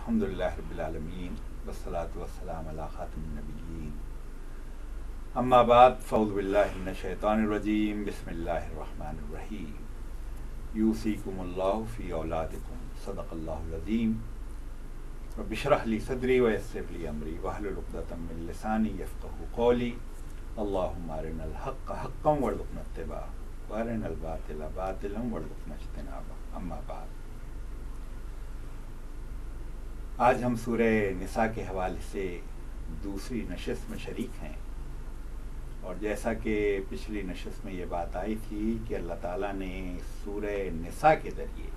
الحمدللہ رب العالمین والصلاة والسلام علی خاتم النبیین اما بعد فاعوذ باللہ من الشیطان الرجیم بسم اللہ الرحمن الرحیم یوصیکم اللہ فی اولادکم صدق اللہ العظیم رب اشرح لی صدری ویسر لی امری واحلل عقدۃ من لسانی یفقهوا قولی اللہم ارنا الحق حقا وارزقنا اتباعہ وارنا الباطل باطلا وارزقنا اجتنابہ اما بعد۔ آج ہم سورہ نساء کے حوالے سے دوسری نشست میں شریک ہیں، اور جیسا کہ پچھلی نشست میں یہ بات آئی تھی کہ اللہ تعالیٰ نے سورہ نساء کے ذریعے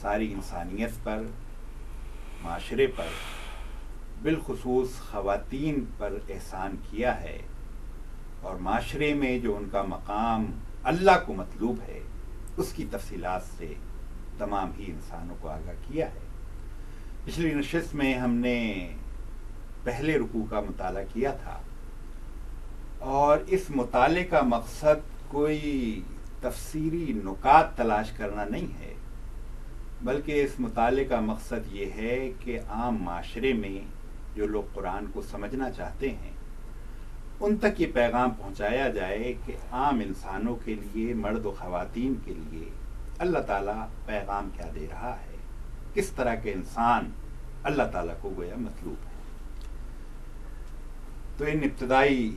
ساری انسانیت پر، معاشرے پر، بالخصوص خواتین پر احسان کیا ہے، اور معاشرے میں جو ان کا مقام اللہ کو مطلوب ہے اس کی تفصیلات سے تمام ہی انسانوں کو آگاہ کیا ہے۔ پچھلی نشست میں ہم نے پہلے رکوع کا مطالعہ کیا تھا، اور اس مطالعے کا مقصد کوئی تفسیری نکات تلاش کرنا نہیں ہے، بلکہ اس مطالعے کا مقصد یہ ہے کہ عام معاشرے میں جو لوگ قرآن کو سمجھنا چاہتے ہیں ان تک یہ پیغام پہنچایا جائے کہ عام انسانوں کے لیے، مرد و خواتین کے لیے اللہ تعالیٰ پیغام کیا دے رہا ہے، کس طرح کے انسان اللہ تعالیٰ کو گویا مطلوب ہے۔ تو ان ابتدائی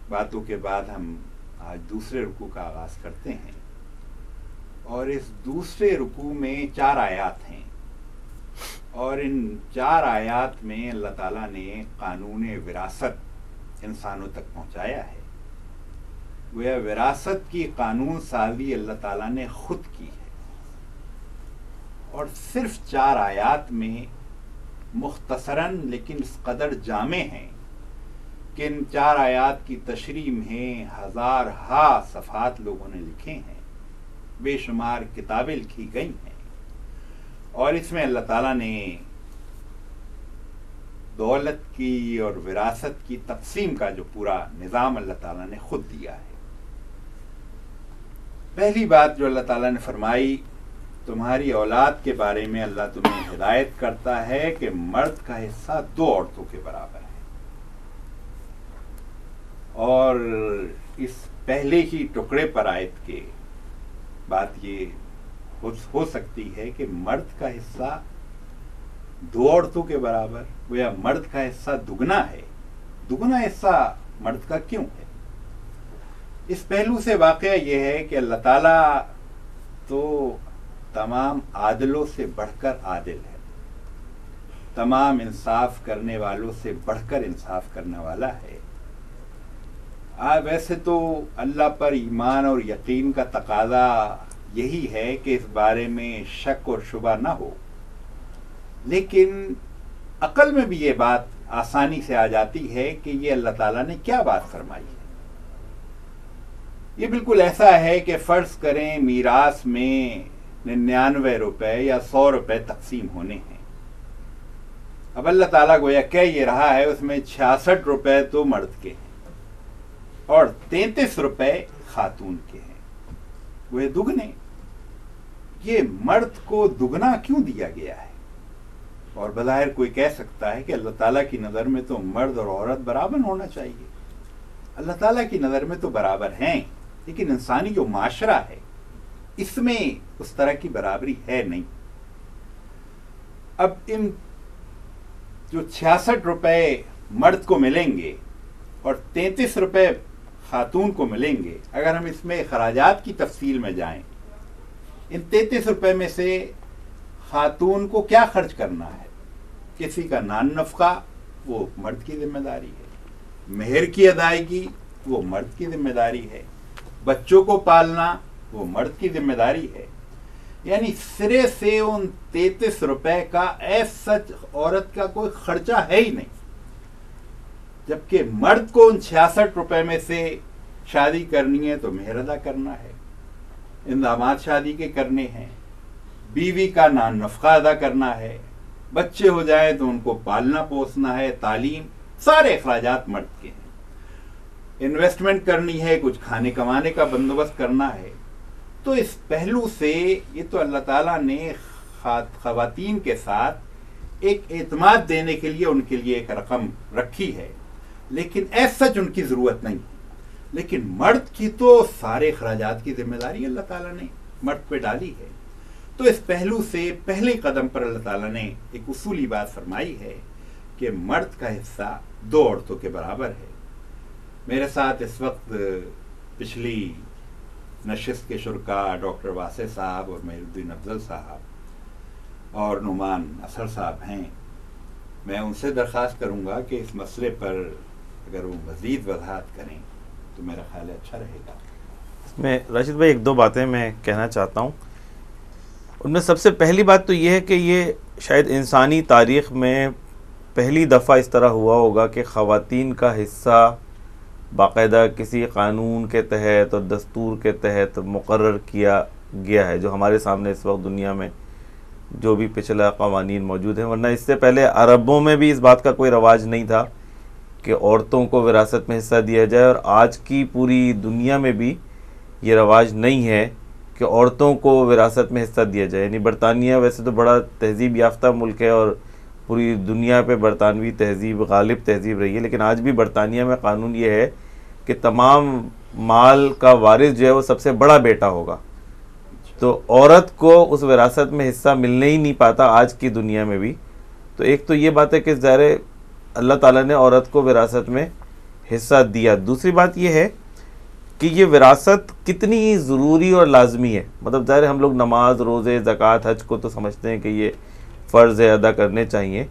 باتوں کے بعد ہم آج دوسرے رکوع کا آغاز کرتے ہیں، اور اس دوسرے رکوع میں 4 آیات ہیں، اور ان 4 آیات میں اللہ تعالیٰ نے قانون وراثت انسانوں تک پہنچایا ہے۔ گویا وراثت کی قانون سازی اللہ تعالیٰ نے خود کی ہے، اور صرف 4 آیات میں مختصراً لیکن اس قدر جامع ہیں کہ ان 4 آیات کی تشریح میں ہزارہا صفحات لوگوں نے لکھے ہیں، بے شمار کتابیں لکھی گئی ہیں، اور اس میں اللہ تعالیٰ نے دولت کی اور وراثت کی تقسیم کا جو پورا نظام اللہ تعالیٰ نے خود دیا ہے۔ پہلی بات جو اللہ تعالیٰ نے فرمائی، تمہاری اولاد کے بارے میں اللہ تمہیں ہدایت کرتا ہے کہ مرد کا حصہ 2 عورتوں کے برابر ہے، اور اس پہلے ہی ٹکڑے پر آیت کے بات یہ ہو سکتی ہے کہ مرد کا حصہ 2 عورتوں کے برابر، گویا مرد کا حصہ دگنا ہے۔ دگنا حصہ مرد کا کیوں ہے؟ اس پہلو سے واقعہ یہ ہے کہ اللہ تعالیٰ تو تمام عادلوں سے بڑھ کر عادل ہے، تمام انصاف کرنے والوں سے بڑھ کر انصاف کرنے والا ہے۔ ویسے تو اللہ پر ایمان اور یقین کا تقاضا یہی ہے کہ اس بارے میں شک اور شبہ نہ ہو، لیکن عقل میں بھی یہ بات آسانی سے آ جاتی ہے کہ یہ اللہ تعالیٰ نے کیا بات فرمائی ہے۔ یہ بالکل ایسا ہے کہ فرض کریں میراث میں 99 روپے یا 100 روپے تقسیم ہونے ہیں، اب اللہ تعالیٰ گویا کہہ یہ رہا ہے اس میں 66 روپے تو مرد کے ہیں اور 33 روپے خاتون کے ہیں، وہ دگنے۔ یہ مرد کو دگنا کیوں دیا گیا ہے؟ اور بظاہر کوئی کہہ سکتا ہے کہ اللہ تعالیٰ کی نظر میں تو مرد اور عورت برابر ہونا چاہیے۔ اللہ تعالیٰ کی نظر میں تو برابر ہیں، لیکن انسانی جو معاشرہ ہے اس میں اس طرح کی برابری ہے نہیں۔ اب ان جو 66 روپے مرد کو ملیں گے اور 33 روپے خاتون کو ملیں گے، اگر ہم اس میں اخراجات کی تفصیل میں جائیں، ان 33 روپے میں سے خاتون کو کیا خرچ کرنا ہے؟ کسی کا نان نفقہ وہ مرد کی ذمہ داری ہے، مہر کی ادائیگی وہ مرد کی ذمہ داری ہے، بچوں کو پالنا وہ مرد کی ذمہ داری ہے۔ یعنی سرے سے ان 33 روپے کا سچ عورت کا کوئی خرچہ ہے ہی نہیں، جبکہ مرد کو ان 66 روپے میں سے شادی کرنی ہے تو مہر ادا کرنا ہے، انضامات شادی کے کرنے ہیں، بیوی کا نان نفقہ ادا کرنا ہے، بچے ہو جائیں تو ان کو پالنا پوسنا ہے، تعلیم، سارے اخراجات مرد کے ہیں، انویسٹمنٹ کرنی ہے، کچھ کھانے کمانے کا بندوبست کرنا ہے۔ تو اس پہلو سے یہ تو اللہ تعالیٰ نے خواتین کے ساتھ ایک اعتماد دینے کے لیے ان کے لیے ایک رقم رکھی ہے، لیکن ایز سچ ان کی ضرورت نہیں. لیکن مرد کی تو سارے اخراجات کی ذمہ داری اللہ تعالیٰ نے مرد پہ ڈالی ہے. تو اس پہلو سے پہلے قدم پر اللہ تعالیٰ نے ایک اصولی بات فرمائی ہے کہ مرد کا حصہ 2 عورتوں کے برابر ہے. میرے ساتھ اس وقت پچھلی نشست کے شرکاء ڈاکٹر واسع صاحب اور محی الدین افضل صاحب اور نعمان اصغر صاحب ہیں. میں ان سے درخواست کروں گا کہ اس مسئلے پر اگر وہ مزید وضاحت کریں تو میرا خیال ہے اچھا رہے گا. اس میں راشد بھائی 1-2 باتیں میں کہنا چاہتا ہوں. ان میں سب سے پہلی بات تو یہ ہے کہ یہ شاید انسانی تاریخ میں پہلی دفعہ اس طرح ہوا ہوگا کہ خواتین کا حصہ باقاعدہ کسی قانون کے تحت اور دستور کے تحت مقرر کیا گیا ہے، جو ہمارے سامنے اس وقت دنیا میں جو بھی پچھلا قوانین موجود ہیں. ورنہ اس سے پہلے عربوں میں بھی اس بات کا کوئی رواج نہیں تھا کہ عورتوں کو وراثت میں حصہ دیا جائے، اور آج کی پوری دنیا میں بھی یہ رواج نہیں ہے کہ عورتوں کو وراثت میں حصہ دیا جائے. یعنی برطانیہ ویسے تو بڑا تہذیب یافتہ ملک ہے اور پوری دنیا پہ برطانوی تہذیب غالب تہذیب رہی ہے، لیکن آج بھی برطانیہ میں قانون یہ ہے کہ تمام مال کا وارث جو ہے وہ سب سے بڑا بیٹا ہوگا. تو عورت کو اس وراثت میں حصہ ملنے ہی نہیں پاتا آج کی دنیا میں بھی. تو ایک تو یہ بات ہے کہ ظاہر اللہ تعالیٰ نے عورت کو وراثت میں حصہ دیا. دوسری بات یہ ہے کہ یہ وراثت کتنی ضروری اور لازمی ہے. مطلب ظاہر ہم لوگ نماز، روزے، زکوٰۃ، حج کو تو سمجھتے ہیں کہ یہ فرض ہے، ادا کرنے چاہیے،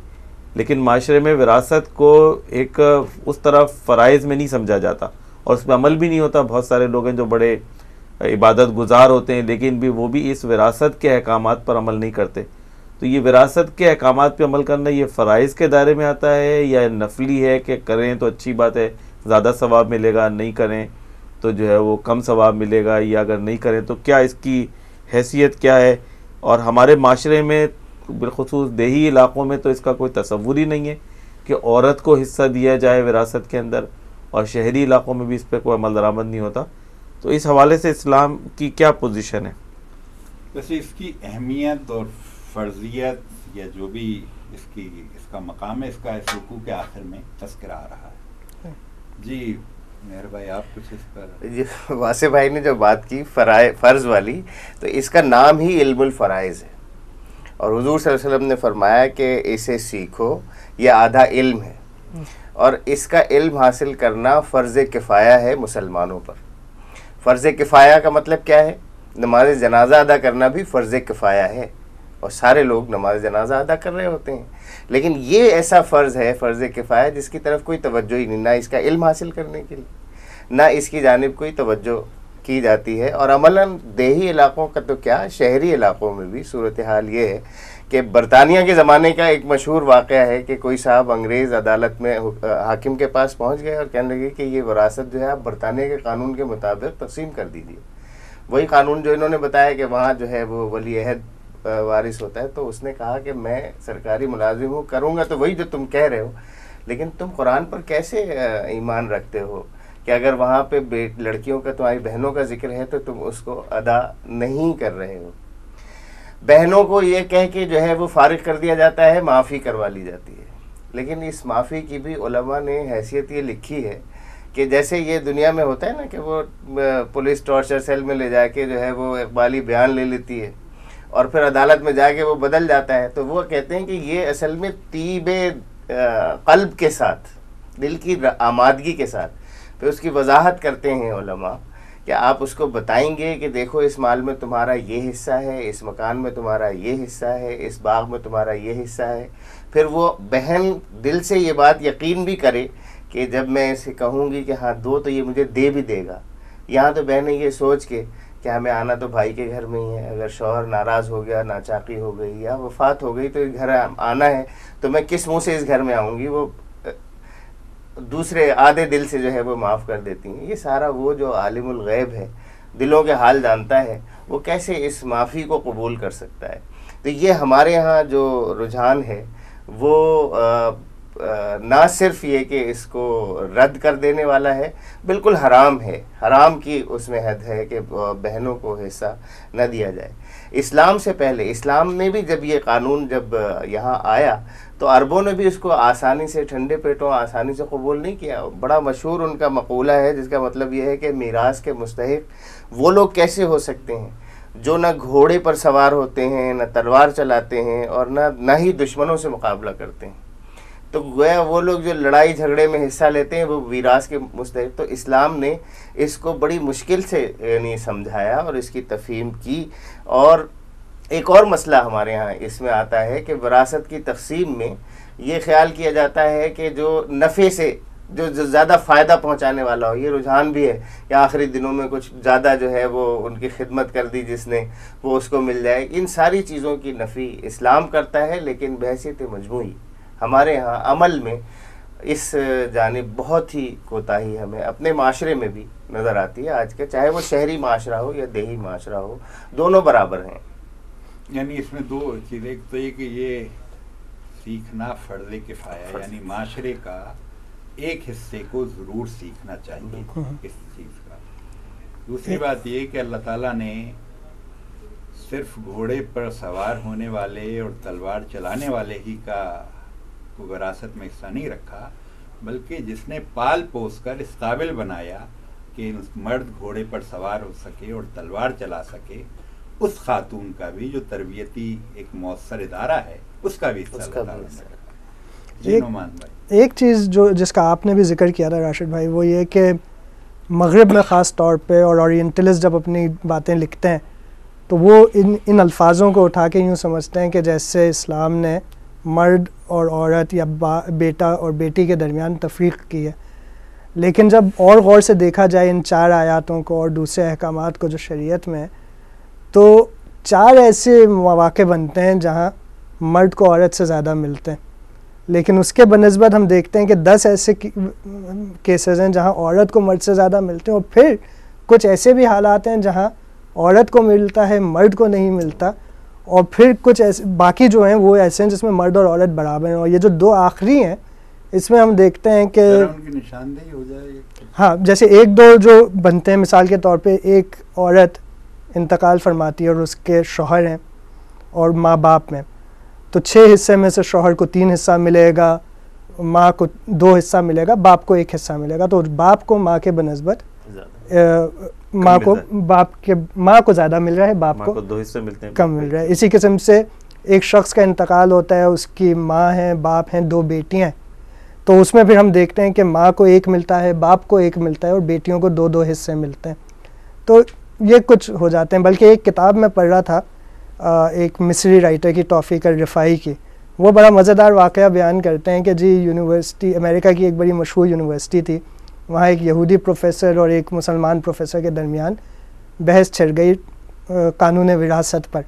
لیکن معاشرے میں وراثت کو ایک اس طرح فرائض میں نہیں سمجھا جاتا اور اس پہ عمل بھی نہیں ہوتا. بہت سارے لوگ ہیں جو بڑے عبادت گزار ہوتے ہیں لیکن بھی وہ بھی اس وراثت کے احکامات پر عمل نہیں کرتے. تو یہ وراثت کے احکامات پہ عمل کرنا یہ فرائض کے دائرے میں آتا ہے یا نفلی ہے کہ کریں تو اچھی بات ہے، زیادہ ثواب ملے گا، نہیں کریں تو جو ہے وہ کم ثواب ملے گا، یا اگر نہیں کریں تو کیا اس کی حیثیت کیا ہے؟ اور ہمارے معاشرے میں بالخصوص دیہی علاقوں میں تو اس کا کوئی تصور ہی نہیں ہے کہ عورت کو حصہ دیا جائے وراثت کے اندر، اور شہری علاقوں میں بھی اس پہ کوئی عمل درآمد نہیں ہوتا. تو اس حوالے سے اسلام کی کیا پوزیشن ہے؟ ویسے اس کی اہمیت اور فرضیت یا جو بھی اس کا مقام ہے، اس کا اس رکوع کے آخر میں تذکرہ آ رہا ہے. جی مہر بھائی آپ کچھ اس پر. واسع بھائی نے جو بات کی فرض والی، تو اس کا نام ہی علم الفرائض ہے، اور حضور صلی اللہ علیہ وسلم نے فرمایا کہ اسے سیکھو، یہ آدھا علم ہے، اور اس کا علم حاصل کرنا فرض کفایہ ہے مسلمانوں پر. فرض کفایہ کا مطلب کیا ہے؟ نماز جنازہ ادا کرنا بھی فرض کفایہ ہے، اور سارے لوگ نماز جنازہ ادا کر رہے ہوتے ہیں، لیکن یہ ایسا فرض ہے فرض کفایہ جس کی طرف کوئی توجہ ہی نہیں، نہ اس کا علم حاصل کرنے کے لیے، نہ اس کی جانب کوئی توجہ کی جاتی ہے. اور عملاً دیہی علاقوں کا تو کیا، شہری علاقوں میں بھی صورتحال یہ ہے کہ برطانیہ کے زمانے کا ایک مشہور واقعہ ہے کہ کوئی صاحب انگریز عدالت میں حاکم کے پاس پہنچ گئے اور کہنے لگے کہ یہ وراثت جو ہے آپ برطانیہ کے قانون کے مطابق تقسیم کر دیجیے. وہی قانون جو انہوں نے بتایا کہ وہاں جو ہے وہ ولی عہد وارث ہوتا ہے. تو اس نے کہا کہ میں سرکاری ملازم ہوں، کروں گا تو وہی جو تم کہہ رہے ہو، لیکن تم قرآن پر کیسے ایمان رکھتے ہو کہ اگر وہاں پہ لڑکیوں کا، تمہاری بہنوں کا ذکر ہے تو تم اس کو ادا نہیں کر رہے ہو. بہنوں کو یہ کہہ کے جو ہے وہ فارغ کر دیا جاتا ہے، معافی کروا لی جاتی ہے. لیکن اس معافی کی بھی علماء نے حیثیت یہ لکھی ہے کہ جیسے یہ دنیا میں ہوتا ہے نا کہ وہ پولیس ٹارچر سیل میں لے جا کے جو ہے وہ اقبالی بیان لے لیتی ہے اور پھر عدالت میں جا کے وہ بدل جاتا ہے. تو وہ کہتے ہیں کہ یہ اصل میں طیب قلب کے ساتھ، دل کی آمادگی کے ساتھ پھر اس کی وضاحت کرتے ہیں علماء کہ آپ اس کو بتائیں گے کہ دیکھو اس مال میں تمہارا یہ حصہ ہے، اس مکان میں تمہارا یہ حصہ ہے، اس باغ میں تمہارا یہ حصہ ہے. پھر وہ بہن دل سے یہ بات یقین بھی کرے کہ جب میں اسے کہوں گی کہ ہاں دو تو یہ مجھے دے بھی دے گا. یہاں تو بہنیں یہ سوچ کے کہ ہمیں آنا تو بھائی کے گھر میں ہی ہے، اگر شوہر ناراض ہو گیا، ناچاقی ہو گئی یا وفات ہو گئی تو گھر آنا ہے، تو میں کس منہ سے اس گھر میں آؤں گی. وہ دوسرے آدھے دل سے جو ہے وہ معاف کر دیتی ہیں. یہ سارا وہ جو عالم الغیب ہے، دلوں کے حال جانتا ہے، وہ کیسے اس معافی کو قبول کر سکتا ہے. تو یہ ہمارے یہاں جو رجحان ہے وہ نہ صرف یہ کہ اس کو رد کر دینے والا ہے، بالکل حرام ہے، حرام کی اس میں حد ہے کہ بہنوں کو حصہ نہ دیا جائے. اسلام سے پہلے، اسلام میں بھی جب یہ قانون جب یہاں آیا تو عربوں نے بھی اس کو آسانی سے ٹھنڈے پیٹوں آسانی سے قبول نہیں کیا. بڑا مشہور ان کا مقولہ ہے جس کا مطلب یہ ہے کہ میراث کے مستحق وہ لوگ کیسے ہو سکتے ہیں جو نہ گھوڑے پر سوار ہوتے ہیں، نہ تلوار چلاتے ہیں، اور نہ ہی دشمنوں سے مقابلہ کرتے ہیں. تو گویا وہ لوگ جو لڑائی جھگڑے میں حصہ لیتے ہیں وہ میراث کے مستحق. تو اسلام نے اس کو بڑی مشکل سے یعنی سمجھایا اور اس کی تفہیم کی. اور ایک اور مسئلہ ہمارے یہاں اس میں آتا ہے کہ وراثت کی تقسیم میں یہ خیال کیا جاتا ہے کہ جو نفع سے جو زیادہ فائدہ پہنچانے والا ہو، یہ رجحان بھی ہے کہ آخری دنوں میں کچھ زیادہ جو ہے وہ ان کی خدمت کر دی جس نے، وہ اس کو مل جائے. ان ساری چیزوں کی نفی اسلام کرتا ہے، لیکن بحیثیت مجموعی ہمارے ہاں عمل میں اس جانب بہت ہی کوتاہی ہمیں اپنے معاشرے میں بھی نظر آتی ہے آج کے، چاہے وہ شہری معاشرہ ہو یا دیہی معاشرہ ہو، دونوں برابر ہیں. یعنی اس میں دو چیزیں، ایک تو یہ کہ یہ سیکھنا فرض کفایہ، یعنی معاشرے کا ایک حصے کو ضرور سیکھنا چاہیے اس چیز کا. دوسری بات یہ کہ اللہ تعالیٰ نے صرف گھوڑے پر سوار ہونے والے اور تلوار چلانے والے ہی کا کو وراثت میں حصہ نہیں رکھا، بلکہ جس نے پال پوس کر اس قابل بنایا کہ مرد گھوڑے پر سوار ہو سکے اور تلوار چلا سکے، اس خاتون کا بھی جو تربیتی ایک مؤثر ادارہ ہے اس کا بھی حصہ اللہ تعالیٰ نے رکھا. جی نعمان بھائی، ایک چیز جو جس کا آپ نے بھی ذکر کیا تھا راشد بھائی، وہ یہ کہ مغرب میں خاص طور پہ اور اورینٹلسٹ جب اپنی باتیں لکھتے ہیں تو وہ ان الفاظوں کو اٹھا کے یوں سمجھتے ہیں کہ جیسے اسلام نے مرد اور عورت یا بیٹا اور بیٹی کے درمیان تفریق کی ہے. لیکن جب اور غور سے دیکھا جائے ان 4 آیاتوں کو اور دوسرے احکامات کو جو شریعت میں، تو 4 ایسے مواقع بنتے ہیں جہاں مرد کو عورت سے زیادہ ملتے ہیں، لیکن اس کے بنسبت ہم دیکھتے ہیں کہ 10 ایسے کیسز ہیں جہاں عورت کو مرد سے زیادہ ملتے ہیں، اور پھر کچھ ایسے بھی حالات ہیں جہاں عورت کو ملتا ہے مرد کو نہیں ملتا، اور پھر کچھ ایسے باقی جو ہیں وہ ایسے ہیں جس میں مرد اور عورت برابر ہیں. اور یہ جو 2 آخری ہیں اس میں ہم دیکھتے ہیں کہ ان کی نشاندہی ہو جائے. ہاں، جیسے 1-2 جو بنتے ہیں، مثال کے طور پہ ایک عورت انتقال فرماتی ہے اور اس کے شوہر ہیں اور ماں باپ میں، تو 6 حصے میں سے شوہر کو 3 حصہ ملے گا، ماں کو 2 حصہ ملے گا، باپ کو 1 حصہ ملے گا. تو باپ کو ماں کے بنسبت ماں کو زیادہ مل رہا ہے، باپ کو 2 حصے ملتے ہیں، کم مل رہا ہے. اسی قسم سے ایک شخص کا انتقال ہوتا ہے، اس کی ماں ہیں، باپ ہیں، 2 بیٹیاں ہیں، تو اس میں پھر ہم دیکھتے ہیں کہ ماں کو 1 ملتا ہے، باپ کو 1 ملتا ہے، اور بیٹیوں کو 2 حصے ملتے ہیں. تو یہ کچھ ہو جاتے ہیں. بلکہ ایک کتاب میں پڑھ رہا تھا ایک مصری رائٹر کی، توفیق الرفاعی کی، وہ بڑا مزیدار واقعہ بیان کرتے ہیں کہ جی یونیورسٹی، امریکہ کی ایک بڑی مشہور یونیورسٹی تھی، وہاں ایک یہودی پروفیسر اور ایک مسلمان پروفیسر کے درمیان بحث چھڑ گئی قانون وراثت پر.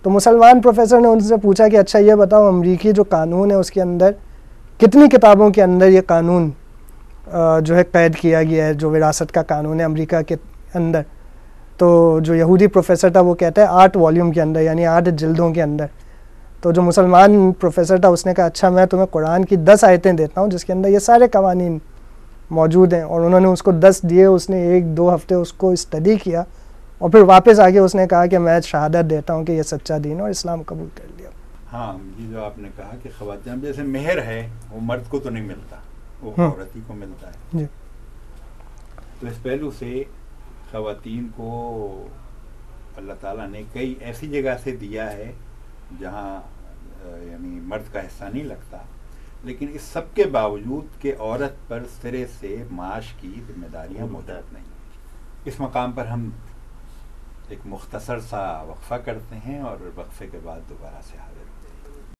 تو مسلمان پروفیسر نے ان سے پوچھا کہ اچھا یہ بتاؤ، امریکی جو قانون ہے اس کے اندر کتنی کتابوں کے اندر یہ قانون جو ہے قید کیا گیا ہے، جو وراثت کا قانون ہے امریکہ کے اندر؟ تو جو یہودی پروفیسر تھا وہ کہتا ہے 8 والیوم کے اندر، یعنی 8 جلدوں کے اندر. تو جو مسلمان پروفیسر تھا اس نے کہا اچھا میں تمہیں قرآن کی 10 آیتیں دیتا ہوں جس کے اندر یہ سارے قوانین موجود ہیں. اور انہوں نے اس کو 10 دیے، اس نے 1-2 ہفتے اس کو اسٹڈی کیا، اور پھر واپس آ کے اس نے کہا کہ میں شہادت دیتا ہوں کہ یہ سچا دین ہے، اور اسلام قبول کر لیا. ہاں، یہ جو آپ نے کہا کہ خواتین جیسے مہر ہے وہ مرد کو تو نہیں ملتا، وہ عورت ہی کو ملتا ہے. جی، تو اس پہلو سے خواتین کو اللہ تعالیٰ نے کئی ایسی جگہ سے دیا ہے جہاں یعنی مرد کا حصہ نہیں لگتا، لیکن اس سب کے باوجود کہ عورت پر سرے سے معاش کی ذمہ داریاں موجود نہیں. اس مقام پر ہم ایک مختصر سا وقفہ کرتے ہیں اور وقفے کے بعد دوبارہ سے حاضر ہوتے ہیں.